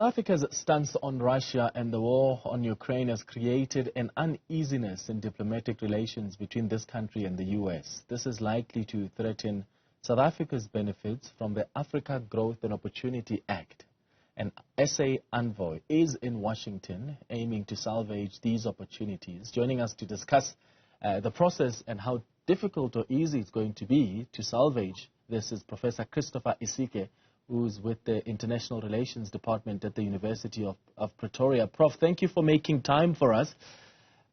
Africa's stance on Russia and the war on Ukraine has created an uneasiness in diplomatic relations between this country and the U.S. This is likely to threaten South Africa's benefits from the Africa Growth and Opportunity Act. An SA envoy is in Washington aiming to salvage these opportunities. Joining us to discuss the process and how difficult or easy it's going to be to salvage this is Professor Christopher Isike, who's with the International Relations Department at the University of Pretoria. Prof, thank you for making time for us.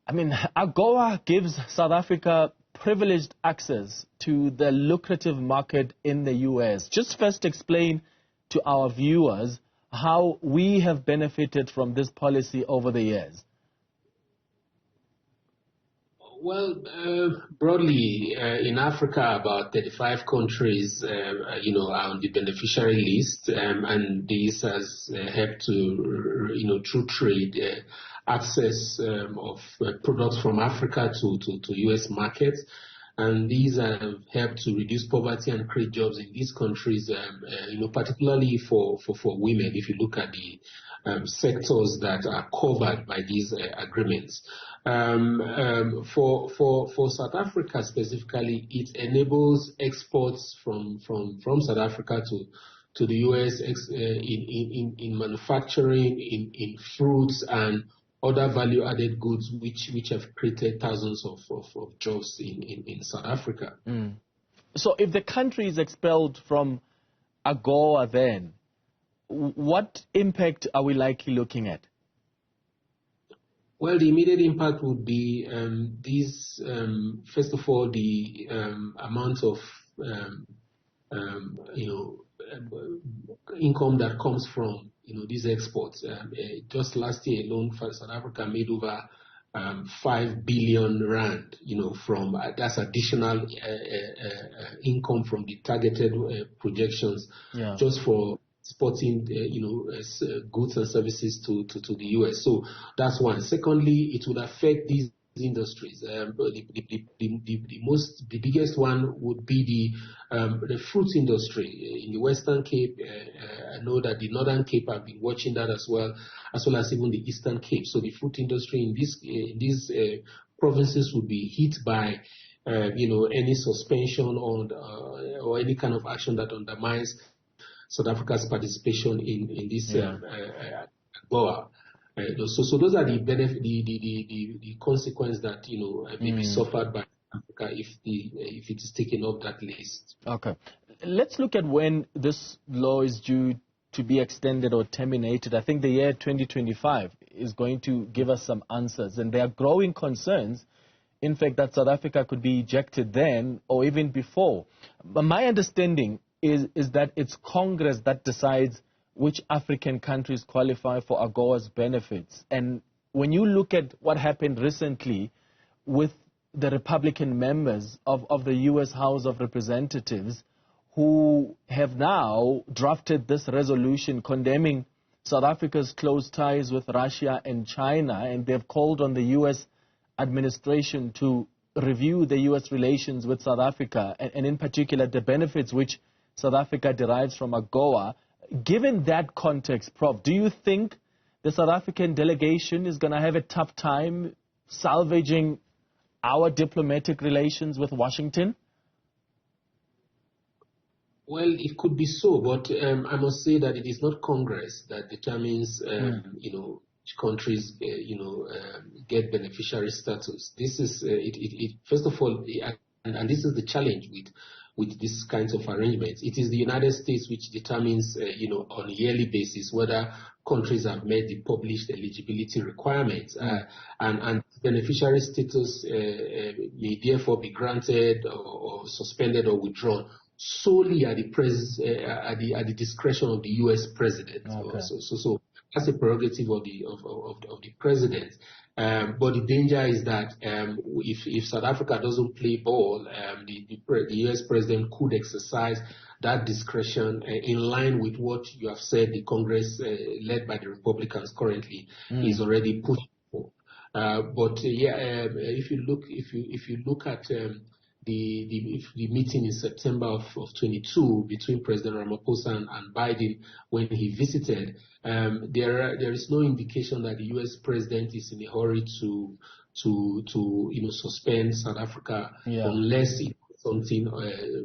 I mean, AGOA gives South Africa privileged access to the lucrative market in the U.S. Just first explain to our viewers how we have benefited from this policy over the years. Well, broadly, in Africa, about 35 countries, are on the beneficiary list, and this has helped to, through trade, access of products from Africa to U.S. markets. And these have helped to reduce poverty and create jobs in these countries, particularly for women, if you look at the sectors that are covered by these agreements. For South Africa specifically, it enables exports from South Africa to the U.S. in manufacturing, in fruits and other value-added goods, which have created thousands of jobs in South Africa. Mm. So if the country is expelled from AGOA then, what impact are we likely looking at? Well, the immediate impact would be first of all, the amount of income that comes from these exports. Just last year alone, South Africa made over 5 billion rand. From that's additional income from the targeted projections, just for exporting goods and services to the U.S. So that's one. Secondly, it would affect these industries. The biggest one would be the fruit industry in the Western Cape. I know that the Northern Cape have been watching that as well as even the Eastern Cape. So the fruit industry in these provinces would be hit by any suspension or any kind of action that undermines South Africa's participation in this AGOA. So those are the benefit, the consequence that may be suffered by Africa if it is taken off that list. Okay, let's look at when this law is due to be extended or terminated. I think the year 2025 is going to give us some answers, and there are growing concerns, in fact, that South Africa could be ejected then or even before. But my understanding is that it's Congress that decides which African countries qualify for AGOA's benefits. And when you look at what happened recently with the Republican members of the U.S. House of Representatives who have now drafted this resolution condemning South Africa's close ties with Russia and China, and they've called on the U.S. administration to review the U.S. relations with South Africa, and in particular the benefits which South Africa derives from AGOA. Given that context, Prof, do you think the South African delegation is going to have a tough time salvaging our diplomatic relations with Washington? Well, it could be so, but I must say that it is not Congress that determines, which countries, get beneficiary status. This is, first of all, and this is the challenge with these kinds of arrangements. It is the United States which determines, on a yearly basis whether countries have met the published eligibility requirements, and beneficiary status may therefore be granted or suspended or withdrawn solely at the discretion of the U.S. president. Okay. So that's a prerogative of the president. But the danger is that if South Africa doesn't play ball, the U.S. president could exercise that discretion in line with what you have said the Congress, led by the Republicans currently, is already pushing for. If you look at the meeting in September of 22 between President Ramaphosa and Biden when he visited, there is no indication that the U.S. president is in a hurry to suspend South Africa unless it something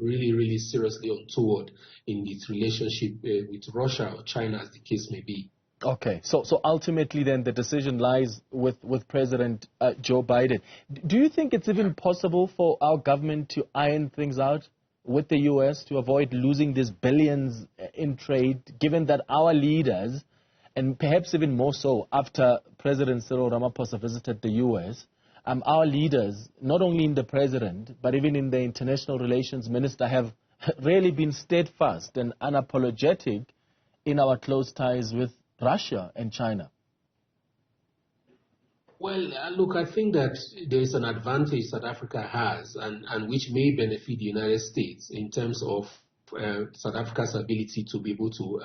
really seriously untoward in its relationship with Russia or China, as the case may be. Okay, so ultimately then the decision lies with President Joe Biden. Do you think it's even possible for our government to iron things out with the U.S. to avoid losing these billions in trade, given that our leaders, and perhaps even more so after President Cyril Ramaphosa visited the U.S., our leaders, not only in the president, but even in the international relations minister, have really been steadfast and unapologetic in our close ties with Russia and China? Well, look, I think that there is an advantage South Africa has, and which may benefit the United States in terms of South Africa's ability to be able to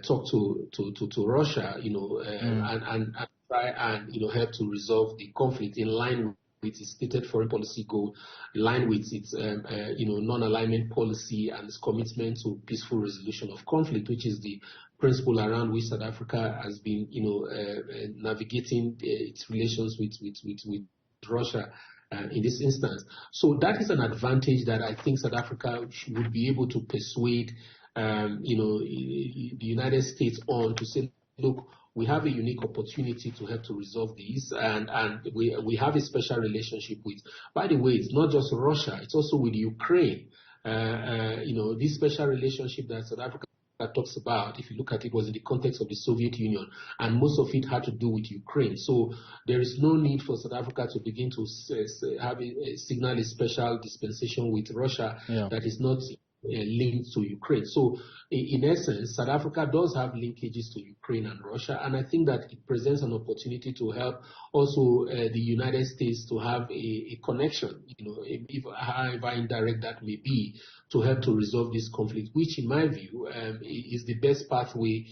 talk to Russia, and try and help to resolve the conflict in line with its stated foreign policy goal, in line with its non-alignment policy and its commitment to peaceful resolution of conflict, which is the principle around which South Africa has been navigating its relations with Russia in this instance. So that is an advantage that I think South Africa would be able to persuade the United States on, to say, look, we have a unique opportunity to help to resolve these, and we have a special relationship with, by the way, it's not just Russia, it's also with Ukraine. This special relationship that South Africa talks about, if you look at it, was in the context of the Soviet Union, and most of it had to do with Ukraine. So there is no need for South Africa to begin to signal a special dispensation with Russia that is not linked to Ukraine. So in essence, South Africa does have linkages to Ukraine and Russia, and I think that it presents an opportunity to help also the United States to have a connection, however indirect that may be, to help to resolve this conflict, which in my view is the best pathway,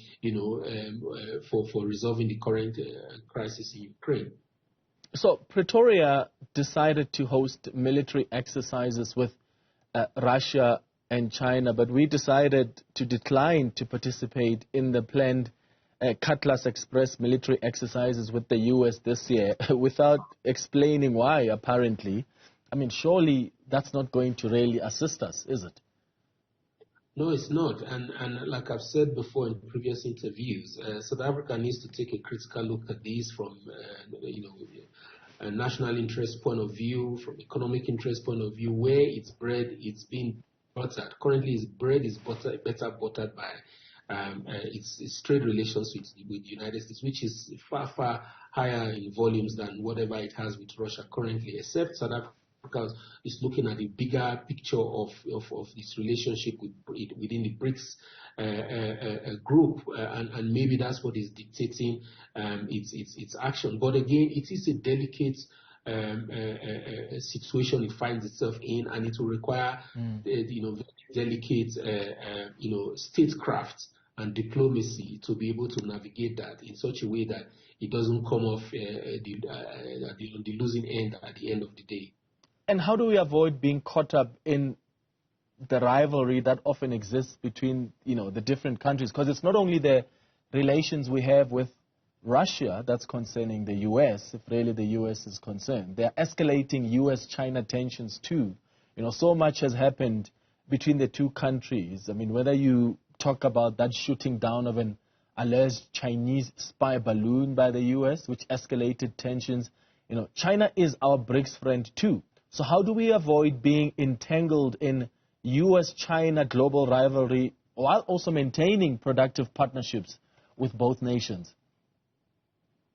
for resolving the current crisis in Ukraine. So Pretoria decided to host military exercises with Russia and China, but we decided to decline to participate in the planned Cutlass Express military exercises with the U.S. this year without explaining why, apparently. I mean, surely that's not going to really assist us, is it? No, it's not. And like I've said before in previous interviews, South Africa needs to take a critical look at this from, a national interest point of view, from economic interest point of view, where it's been buttered. Currently, its bread is better buttered by its trade relations with the United States, which is far higher in volumes than whatever it has with Russia currently, except South Africa is looking at the bigger picture of this relationship within the BRICS group, and maybe that's what is dictating its action. But again, it is a delicate situation it finds itself in, and it will require very delicate statecraft and diplomacy to be able to navigate that in such a way that it doesn't come off the losing end at the end of the day. And how do we avoid being caught up in the rivalry that often exists between the different countries? Because it's not only the relations we have with Russia that's concerning the U.S., if really the U.S. is concerned. They're escalating U.S.-China tensions too. So much has happened between the two countries. I mean, whether you talk about that shooting down of an alleged Chinese spy balloon by the U.S., which escalated tensions. China is our BRICS friend too. So how do we avoid being entangled in U.S.-China global rivalry while also maintaining productive partnerships with both nations?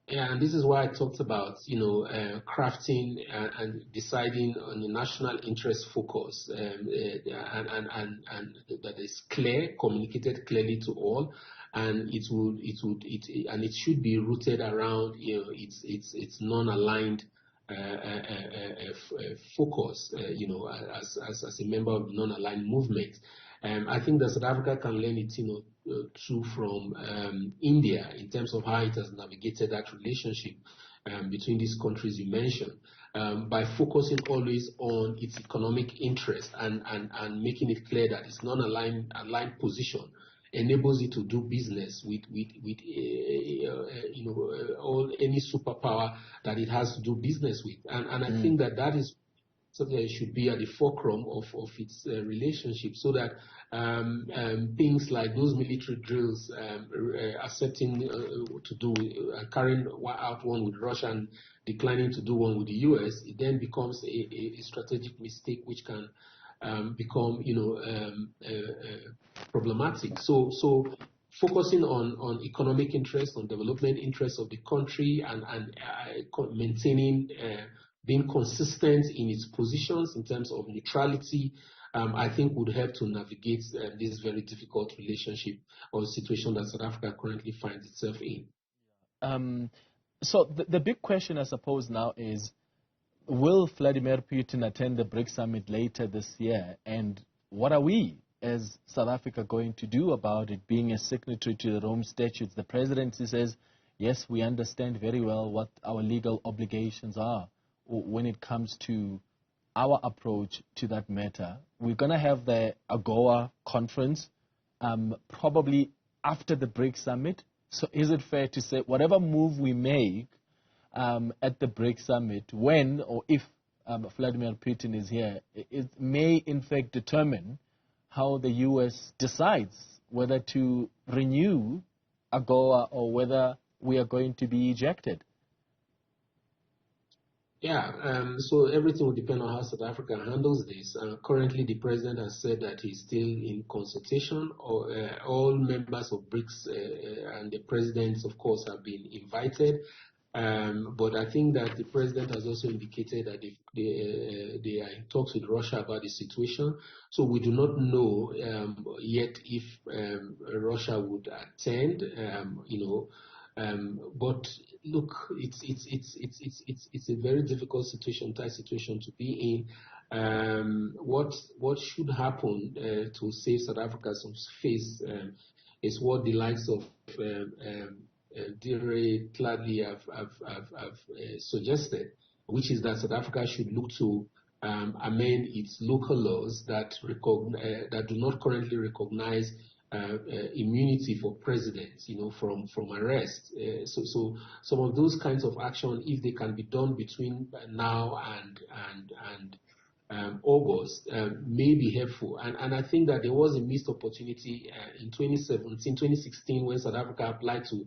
Yeah, and this is why I talked about, crafting and deciding on a national interest focus, and that is clear, communicated clearly to all, and it should be rooted around, its non-aligned focus, as a member of the non-aligned movement. I think that South Africa can learn it, too, from India in terms of how it has navigated that relationship between these countries you mentioned. by focusing always on its economic interest and making it clear that it's not aligned position, enables it to do business with any superpower that it has to do business with, and I think that is something that should be at the fulcrum of its relationship, so that things like those military drills, accepting to do carrying out one with Russia and declining to do one with the U.S., it then becomes a strategic mistake which can become problematic. So focusing on economic interest, on development interests of the country, and maintaining being consistent in its positions in terms of neutrality, I think would help to navigate this very difficult relationship or situation that South Africa currently finds itself in. So the big question, I suppose, now is, will Vladimir Putin attend the BRICS summit later this year? And what are we, as South Africa, going to do about it, being a signatory to the Rome Statutes? The presidency says, yes, we understand very well what our legal obligations are when it comes to our approach to that matter. We're going to have the AGOA conference probably after the BRICS summit. So is it fair to say whatever move we make at the BRICS summit, when or if Vladimir Putin is here, it may in fact determine how the U.S. decides whether to renew AGOA or whether we are going to be ejected? Yeah, so everything will depend on how South Africa handles this. Currently, the president has said that he's still in consultation. All members of BRICS and the presidents, of course, have been invited. But I think that the president has also indicated that they are in talks with Russia about the situation. So we do not know yet if Russia would attend. But look, it's a very difficult situation, tight situation to be in. What should happen to save South Africa's face is what the likes of Dire Gladly have suggested, which is that South Africa should look to amend its local laws that do not currently recognize immunity for presidents, from arrest. So some of those kinds of action, if they can be done between now and August, may be helpful. And I think that there was a missed opportunity in 2016, when South Africa applied to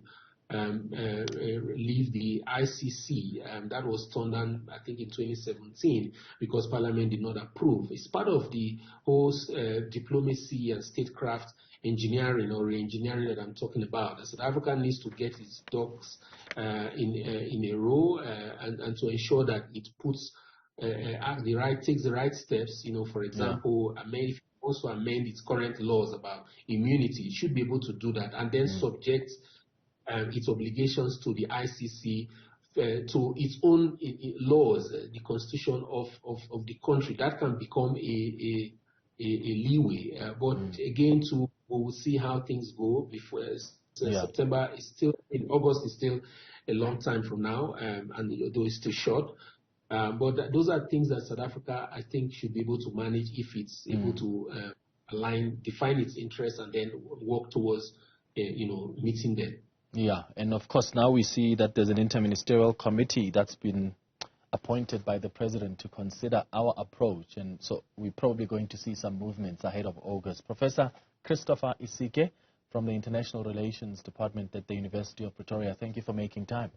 leave the ICC. That was turned down, I think, in 2017 because Parliament did not approve. It's part of the whole diplomacy and statecraft engineering or re-engineering that I'm talking about. South Africa needs to get its ducks in a row and to ensure that it puts takes the right steps. For example, also amend its current laws about immunity. It should be able to do that and then subject its obligations to the ICC, to its own laws, the constitution of the country. That can become a leeway. But again, we will see how things go before September is still, in August is still a long time from now, and though it's still short. But those are things that South Africa, I think, should be able to manage if it's able to define its interests and then work towards, meeting them. Yeah, and of course now we see that there's an interministerial committee that's been appointed by the president to consider our approach, and so we're probably going to see some movements ahead of August. Professor Christopher Isike from the International Relations Department at the University of Pretoria, thank you for making time.